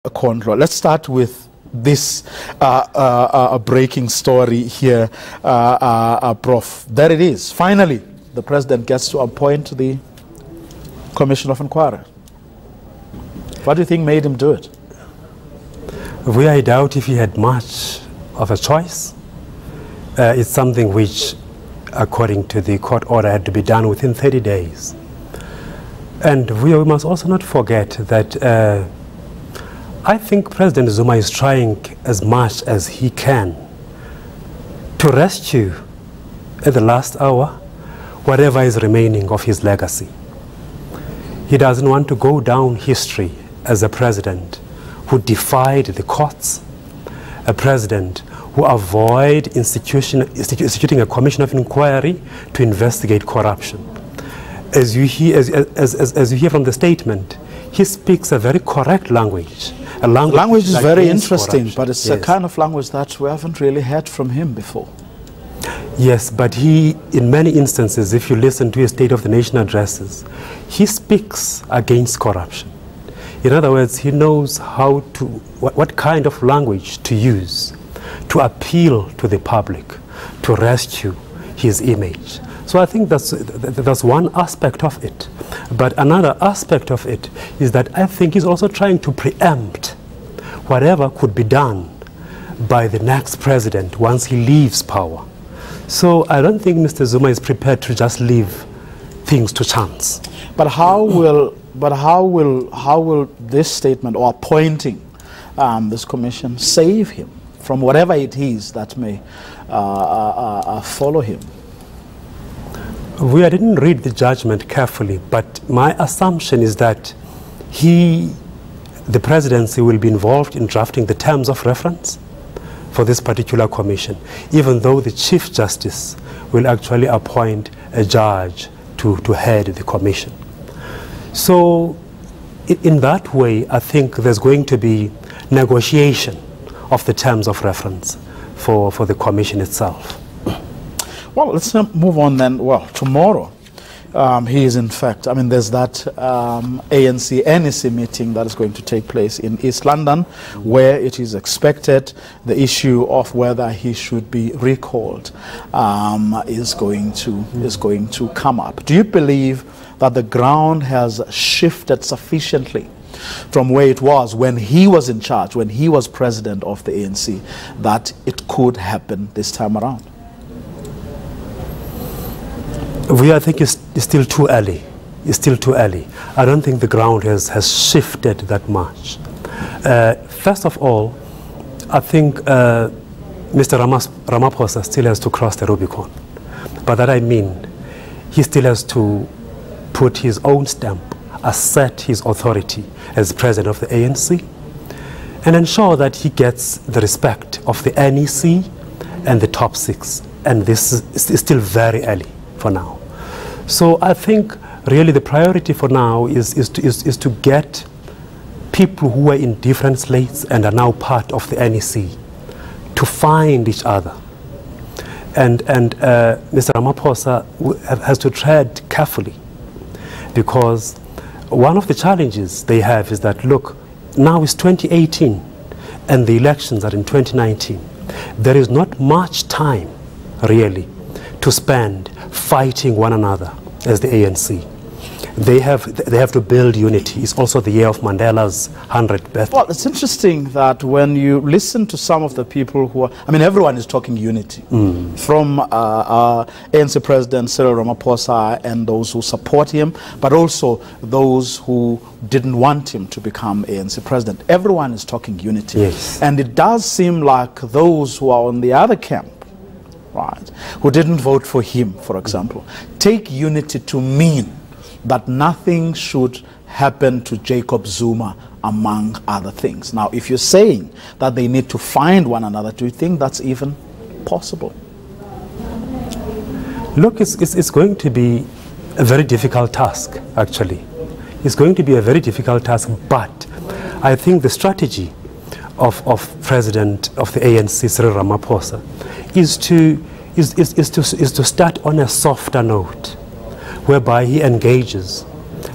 Control. Let's start with this breaking story here, Prof. There it is. Finally, the president gets to appoint the Commission of Inquiry. What do you think made him do it? I doubt if he had much of a choice. It's something which, according to the court order, had to be done within 30 days. And we must also not forget that I think President Zuma is trying as much as he can to rescue at the last hour whatever is remaining of his legacy. He doesn't want to go down history as a president who defied the courts, a president who avoided instituting a commission of inquiry to investigate corruption. As you hear from the statement, he speaks a very correct language. Language is very interesting, corruption. But it's a kind of language that we haven't really heard from him before. Yes, but he, in many instances, if you listen to his State of the Nation addresses, he speaks against corruption. In other words, he knows how to, what kind of language to use to appeal to the public, to rescue his image. So I think that's one aspect of it. But another aspect of it is that I think he's also trying to preempt whatever could be done by the next president once he leaves power. So I don't think Mr. Zuma is prepared to just leave things to chance. But how will this statement or appointing this commission save him from whatever it is that may follow him? I didn't read the judgment carefully, but my assumption is that the presidency will be involved in drafting the terms of reference for this particular commission, even though the Chief Justice will actually appoint a judge to head the commission. So in that way, I think there's going to be negotiation of the terms of reference for the commission itself. Well, let's move on then. Well, tomorrow he is in fact, I mean, there's that ANC-NEC meeting that is going to take place in East London, where it is expected the issue of whether he should be recalled is going to come up. Do you believe that the ground has shifted sufficiently from where it was when he was in charge, when he was president of the ANC, that it could happen this time around? I think it's still too early. It's still too early. I don't think the ground has shifted that much. First of all, I think Mr. Ramaphosa still has to cross the Rubicon. By that I mean, he still has to put his own stamp, assert his authority as president of the ANC, and ensure that he gets the respect of the NEC and the top six. And this is still very early for now. So I think really the priority for now is to get people who are in different slates and are now part of the NEC to find each other. And Mr. Ramaphosa has to tread carefully, because one of the challenges they have is that, look, now it's 2018 and the elections are in 2019. There is not much time really to spend fighting one another as the ANC. They have to build unity. It's also the year of Mandela's 100th birthday. Well, it's interesting that when you listen to some of the people who are, I mean, everyone is talking unity, from ANC President Cyril Ramaphosa and those who support him, but also those who didn't want him to become ANC President. Everyone is talking unity. Yes. And it does seem like those who are on the other camp, right, who didn't vote for him, for example, take unity to mean that nothing should happen to Jacob Zuma, among other things. Now, if you're saying that they need to find one another, do you think that's even possible? Look, it's going to be a very difficult task, actually. It's going to be a very difficult task, but I think the strategy of President of the ANC, Cyril Ramaphosa, is to start on a softer note, whereby he engages,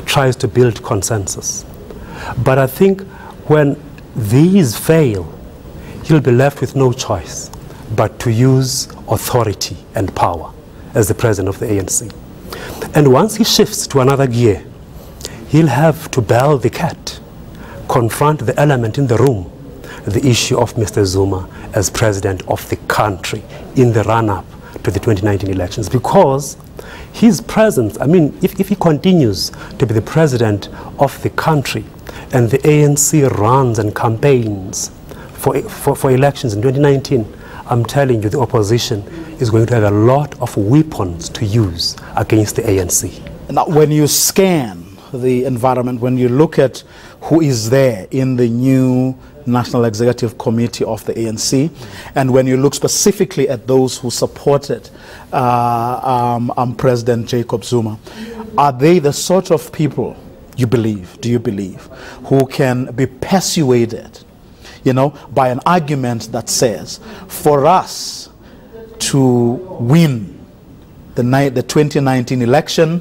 tries to build consensus. But I think when these fail, he'll be left with no choice but to use authority and power as the president of the ANC. And once he shifts to another gear, he'll have to bell the cat, confront the element in the room, the issue of Mr. Zuma as president of the country in the run-up to the 2019 elections. Because his presence, I mean, if he continues to be the president of the country and the ANC runs and campaigns for elections in 2019, I'm telling you, the opposition is going to have a lot of weapons to use against the ANC. Now, when you scan the environment, when you look at who is there in the new National Executive Committee of the ANC, and when you look specifically at those who supported President Jacob Zuma, are they the sort of people you believe, do you believe, who can be persuaded, you know, by an argument that says, for us to win the 2019 election,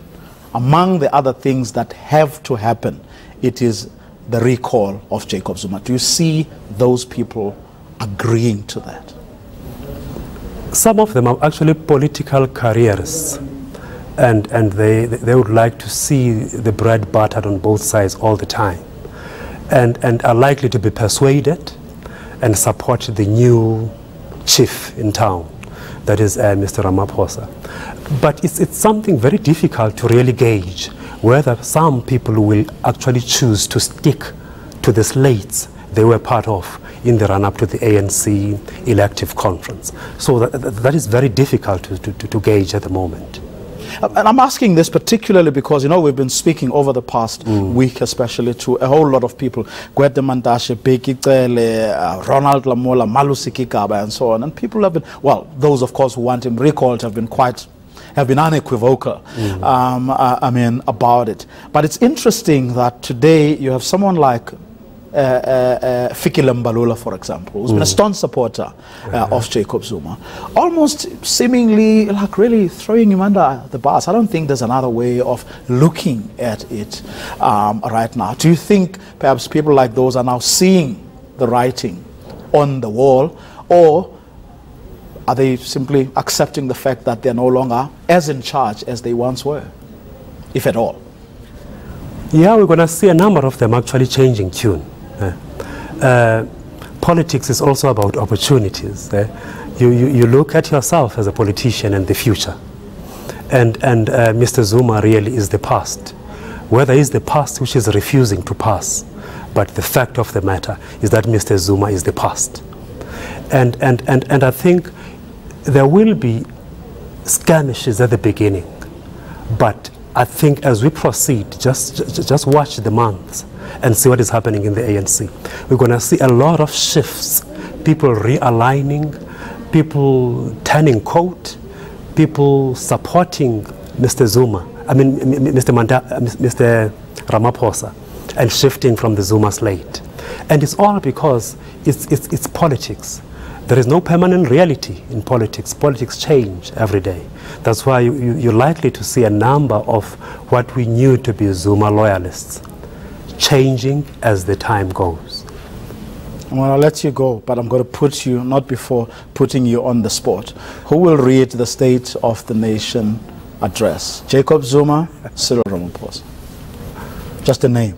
among the other things that have to happen, it is the recall of Jacob Zuma? Do you see those people agreeing to that? Some of them are actually political careerists, and they would like to see the bread buttered on both sides all the time, and are likely to be persuaded and support the new chief in town, that is Mr. Ramaphosa. But it's something very difficult to really gauge whether some people will actually choose to stick to the slates they were part of in the run-up to the ANC elective conference. So that is very difficult to gauge at the moment. And I'm asking this particularly because, you know, we've been speaking over the past week, especially to a whole lot of people, Gwede Mantashe, Bheki Cele, Ronald Lamola, Malusi Gigaba, and so on. And people have been, well, those of course who want him recalled have been unequivocal, I mean, about it. But it's interesting that today you have someone like Fikile Mbalula, for example, who's been a staunch supporter of Jacob Zuma, almost seemingly like really throwing him under the bus. I don't think there's another way of looking at it right now. Do you think perhaps people like those are now seeing the writing on the wall, or are they simply accepting the fact that they're no longer as in charge as they once were, if at all? Yeah, we're going to see a number of them actually changing tune. Politics is also about opportunities. You look at yourself as a politician and the future. And Mr. Zuma really is the past. Whether it's the past which is refusing to pass, but the fact of the matter is that Mr. Zuma is the past. And I think there will be skirmishes at the beginning, but I think as we proceed, just watch the months and see what is happening in the ANC. We're going to see a lot of shifts, people realigning, people turning coat, people supporting Mr. Zuma, I mean Mr. Ramaphosa, and shifting from the Zuma slate. And it's all because it's politics. There is no permanent reality in politics. Politics change every day. That's why you're likely to see a number of what we knew to be Zuma loyalists changing as the time goes. I'm going to let you go, but I'm going to put you, not before putting you on the spot. Who will read the State of the Nation address? Jacob Zuma, Cyril Ramaphosa? Just a name.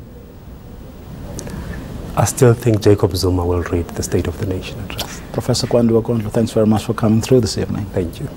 I still think Jacob Zuma will read the State of the Nation address. Professor Kwandiwa Gondlo, thanks very much for coming through this evening. Thank you.